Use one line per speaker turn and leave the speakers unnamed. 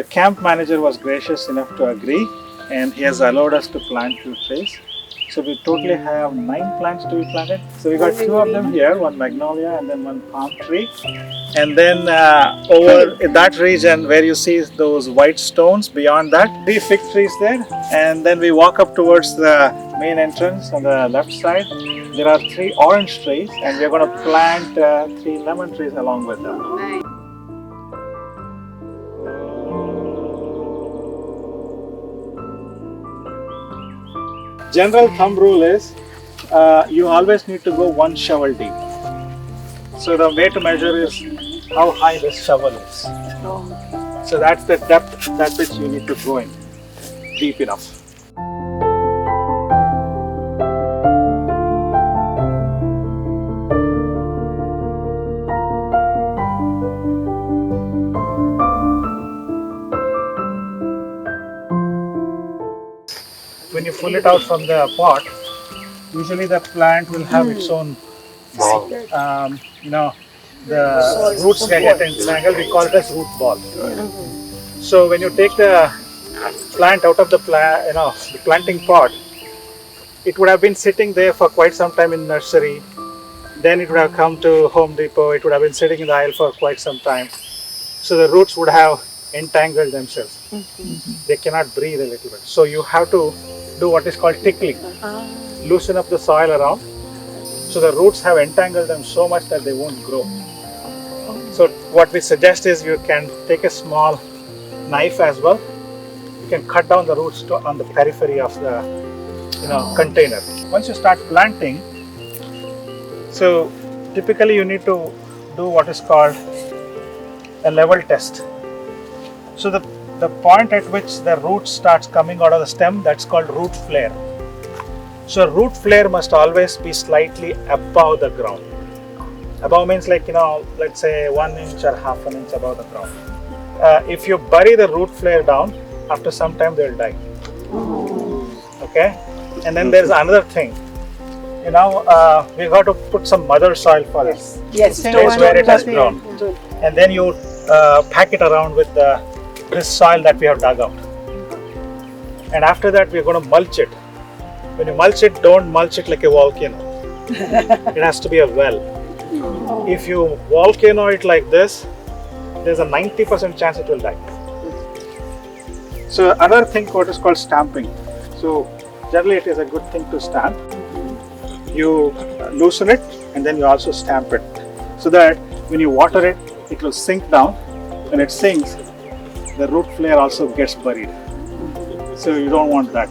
camp manager was gracious enough to agree, and he has allowed us to plant 2 trees. So we totally have 9 plants to be planted. So we got 2 of them here, one magnolia and then one palm tree. And then over in that region where you see those white stones, beyond that, 3 fig trees there. And then we walk up towards the main entrance on the left side. There are 3 orange trees, and we're going to plant 3 lemon trees along with them.
Nice.
General thumb rule is you always need to go 1 shovel deep. So the way to measure is how high this shovel is. So that's the depth that which you need to go in, deep enough. When you pull it out from the pot, usually the plant will have its own ball. The roots get entangled. We call it as root ball. So when you take the plant out of the the planting pot, it would have been sitting there for quite some time in nursery. Then it would have come to Home Depot. It would have been sitting in the aisle for quite some time. So the roots would have entangled themselves. They cannot breathe a little bit. So you have to do what is called tickling. Loosen up the soil around. So the roots have entangled them so much that they won't grow. So what we suggest is you can take a small knife as well. You can cut down the roots on the periphery of the container. Once you start planting, so typically you need to do what is called a level test. So the point at which the root starts coming out of the stem, that's called root flare. So root flare must always be slightly above the ground. Above means like, let's say 1 inch or half an inch above the ground. If you bury the root flare down, after some time they will die. Okay? And then there's another thing. We got to put some mother soil for it.
Yes,
Place where it has grown. And then you pack it around with this soil that we have dug out. And after that we're going to mulch it. When you mulch it, don't mulch it like a volcano. It has to be a well. If you volcano it like this, there's a 90% chance it will die. So another thing what is called stamping. So generally it is a good thing to stamp. You loosen it and then you also stamp it. So that when you water it, it will sink down. When it sinks, the root flare also gets buried. So you don't want that.